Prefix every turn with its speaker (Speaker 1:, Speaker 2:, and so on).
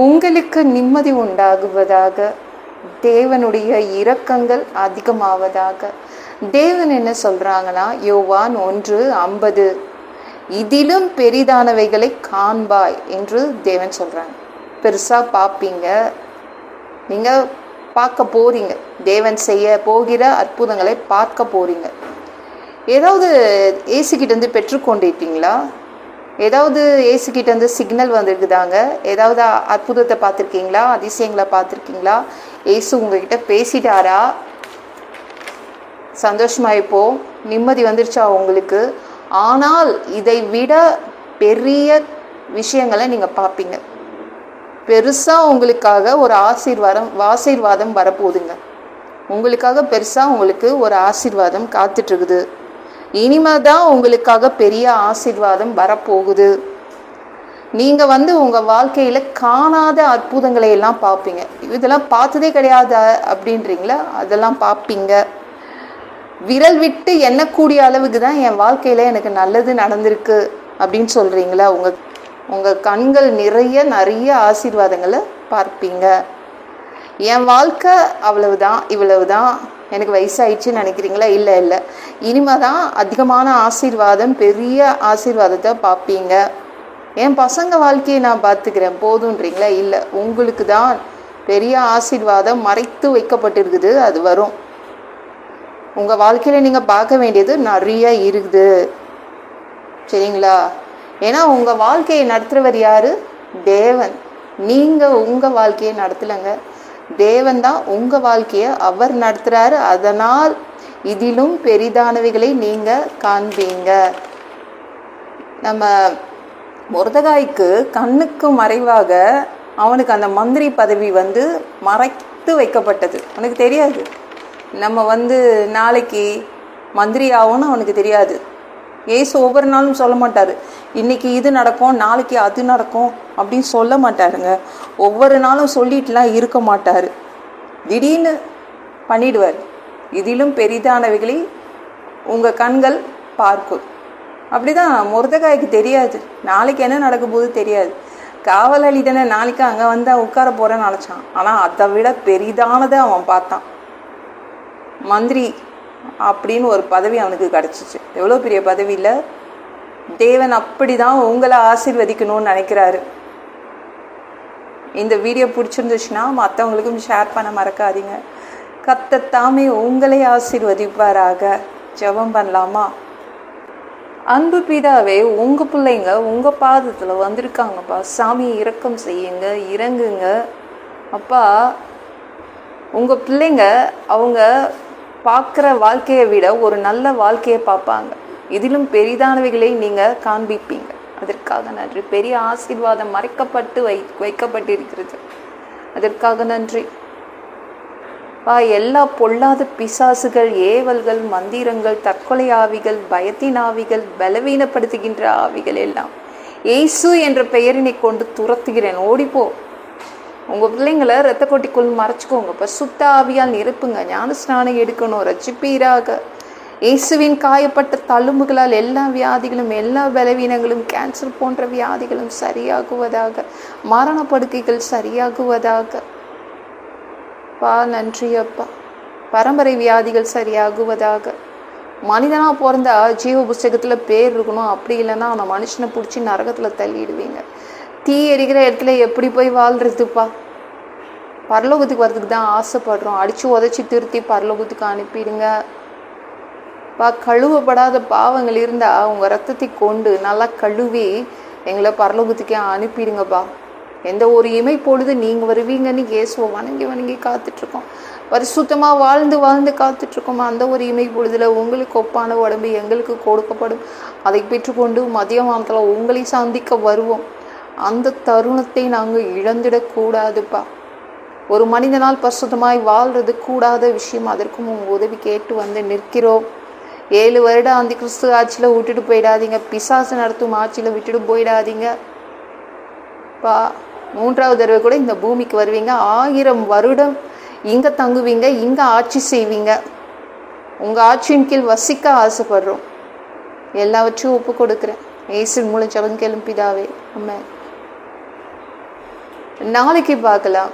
Speaker 1: உங்களுக்கு நிம்மதி உண்டாகுவதாக. தேவனுடைய இரக்கங்கள் அதிகமாவதாக. தேவன் என்ன சொல்றாங்கன்னா, யோவான் 1:50, இதிலும் பெரிதானவைகளை காண்பாய் என்று தேவன் சொல்றாங்க. பெருசா பார்ப்பீங்க, நீங்க பார்க்க போறீங்க. தேவன் செய்ய போகிற அற்புதங்களை பார்க்க போறீங்க. ஏதாவது ஏசுகிட்டேருந்து பெற்றுக்கொண்டிருக்கீங்களா? ஏதாவது ஏசுகிட்டேருந்து சிக்னல் வந்துருக்குதாங்க? ஏதாவது அற்புதத்தை பார்த்துருக்கீங்களா? அதிசயங்களை பார்த்துருக்கீங்களா? ஏசு உங்ககிட்ட பேசிட்டாரா? சந்தோஷமாயிப்போ, நிம்மதி வந்துருச்சா உங்களுக்கு? ஆனால் இதை விட பெரிய விஷயங்களை நீங்க பார்ப்பீங்க. பெருசா உங்களுக்காக ஒரு ஆசீர்வாதம் வரப்போகுதுங்க. உங்களுக்காக பெருசா உங்களுக்கு ஒரு ஆசீர்வாதம் காத்துட்டு இருக்குது. இனிமேதான் உங்களுக்காக பெரிய ஆசீர்வாதம் வரப்போகுது. நீங்க உங்க வாழ்க்கையில காணாத அற்புதங்களை எல்லாம் பார்ப்பீங்க. இதெல்லாம் பார்த்ததே கிடையாது அப்படின்றீங்களா? அதெல்லாம் பார்ப்பீங்க. விரல் விட்டு எண்ணக்கூடிய அளவுக்கு தான் என் வாழ்க்கையில எனக்கு நல்லது நடந்திருக்கு அப்படின்னு சொல்றீங்களா? உங்க கண்கள் நிறைய ஆசீர்வாதங்களை பார்ப்பீங்க. என் வாழ்க்கை அவ்வளவுதான், இவ்வளவுதான், எனக்கு வயசாயிடுச்சுன்னு நினைக்கிறீங்களா? இல்லை, இனிமேதான் அதிகமான ஆசீர்வாதம், பெரிய ஆசீர்வாதத்தை பார்ப்பீங்க. என் பசங்க வாழ்க்கையை நான் பார்த்துக்கிறேன் போதுன்றீங்களா? இல்லை, உங்களுக்கு தான் பெரிய ஆசீர்வாதம் மறைத்து வைக்கப்பட்டிருக்குது. அது வரும். உங்க வாழ்க்கையில நீங்க பார்க்க வேண்டியது நிறைய இருக்குது. சரிங்களா? ஏன்னா உங்க வாழ்க்கையை நடத்துறவர் யாரு? தேவன். நீங்க உங்க வாழ்க்கையை நடத்தலைங்க, தேவன் தான் உங்க வாழ்க்கையை அவர் நடத்துறாரு. அதனால் இதிலும் பெரிதானவைகளை நீங்க காண்பீங்க. நம்ம மொர்தெகாய்க்கு கண்ணுக்கு மறைவாக அவனுக்கு அந்த மந்திரி பதவி மறைத்து வைக்கப்பட்டது. அவனுக்கு தெரியாது. நம்ம நாளைக்கு மந்திரி ஆகும்னு அவனுக்கு தெரியாது. ஏசு ஒவ்வொரு நாளும் சொல்ல மாட்டார், இன்னைக்கு இது நடக்கும், நாளைக்கு அது நடக்கும் அப்படின்னு சொல்ல மாட்டாருங்க. ஒவ்வொரு நாளும் சொல்லிட்டுலாம் இருக்க மாட்டார். திடீர்னு பண்ணிடுவார். இதிலும் பெரிதானவைகளை உங்கள் கண்கள் பார்க்கும். அப்படிதான் மொர்தெகாய்க்கு தெரியாது, நாளைக்கு என்ன நடக்க போது தெரியாது. காவலாளி தானே, நாளைக்கு அங்கே உட்கார போகிறேன்னு நினச்சான். ஆனால் அதை விட பெரிதானதை அவன் பார்த்தான். மந்திரி அப்படின்னு ஒரு பதவி அவனுக்கு கிடச்சிச்சு. எவ்வளோ பெரிய பதவி இல்லை? தேவன் அப்படி தான் உங்களை ஆசீர்வதிக்கணும்னு நினைக்கிறாரு. இந்த வீடியோ பிடிச்சிருந்துச்சுன்னா மற்றவங்களுக்கும் ஷேர் பண்ண மறக்காதீங்க. கர்த்தர் தாமே உங்களை ஆசீர்வதிப்பாராக. ஜெபம் பண்ணலாமா? அன்பு பிதாவே, உங்கள் பிள்ளைங்க உங்கள் பாதத்தில் வந்திருக்காங்கப்பா. சாமி இரக்கம் செய்யுங்க, இறங்குங்க அப்பா. உங்கள் பிள்ளைங்க அவங்க பார்க்குற வாழ்க்கையை விட ஒரு நல்ல வாழ்க்கையை பார்ப்பாங்க. இதிலும் பெரிதானவைகளை நீங்கள் காண்பிப்பீங்க. அதற்காக நன்றி. பெரிய ஆசீர்வாதம் மறைக்கப்பட்டு வைக்கப்பட்டிருக்கிறது. அதற்காக நன்றி பா. எல்லா பொல்லாத பிசாசுகள், ஏவல்கள், மந்திரங்கள், தற்கொலை ஆவிகள், பயத்தின் ஆவிகள், பலவீனப்படுத்துகின்ற ஆவிகள் எல்லாம் ஏசு என்ற பெயரினை கொண்டு துரத்துகிறேன். ஓடிப்போ. உங்கள் பிள்ளைங்களை ரத்த கொட்டிக்குள் மறைச்சிக்கோங்க. பரிசுத்த ஆவியால் நிரப்புங்க. ஞான ஸ்நானம் எடுக்கணும். ரட்சிப்பீராக. இயேசுவின் காயப்பட்ட தழும்புகளால் எல்லா வியாதிகளும், எல்லா பலவீனங்களும், கேன்சர் போன்ற வியாதிகளும் சரியாகுவதாக. மரண படுக்கைகள் சரியாகுவதாக. பா நன்றி அப்பா. பரம்பரை வியாதிகள் சரியாகுவதாக. மனிதனா பிறந்தா ஜீவ புஸ்தகத்தில் பேர் இருக்கணும். அப்படி இல்லைன்னா அவனை மனுஷனை பிடிச்சி நரகத்தில் தள்ளிடுவீங்க. தீ எரிக்கிற இடத்துல எப்படி போய் வாழ்றதுப்பா? பரலோகத்துக்கு வர்றதுக்கு தான் ஆசைப்படுறோம். அடித்து உதச்சி திருத்தி பரலோகத்துக்கு அனுப்பிடுங்க பா. கழுவப்படாத பாவங்கள் இருந்தால் உங்கள் ரத்தத்தை கொண்டு நல்லா கழுவி எங்களை பரலோகத்துக்கே அனுப்பிடுங்கப்பா. எந்த ஒரு இமை பொழுது நீங்கள் வருவீங்கன்னு இயேசுவை வணங்கி காத்துட்ருக்கோம். பரிசுத்தமாக வாழ்ந்து காத்துட்ருக்கோம். அந்த ஒரு இமை பொழுதுல உங்களுக்கு ஒப்பான உடம்பு எங்களுக்கு கொடுக்கப்படும். அதை பெற்றுக்கொண்டு மதியமானத்தில் உங்களை சந்திக்க வருவோம். அந்த தருணத்தை நாங்கள் இழந்துடக்கூடாதுப்பா. ஒரு மனிதனால் பரிசுத்தமாய் வாழ்றது கூடாத விஷயம். அதற்கும் உங்கள் உதவி கேட்டு நிற்கிறோம். 7 வருடம் அந்த கிறிஸ்து ஆட்சியில் விட்டுட்டு போயிடாதீங்க. பிசாசு நடத்தும் ஆட்சியில் விட்டுட்டு போயிடாதீங்க பா. 3வது தடவை கூட இந்த பூமிக்கு வருவீங்க. 1000 வருடம் இங்கே தங்குவீங்க, இங்கே ஆட்சி செய்வீங்க. உங்கள் ஆட்சியின் கீழ் வசிக்க ஆசைப்படுறோம். எல்லாவற்றையும் ஒப்பு கொடுக்குறேன். இயேசு மூலம் ஜெபம் கேளும் பிதாவே. ஆமென். நாளைக்கு பார்க்கலாம்.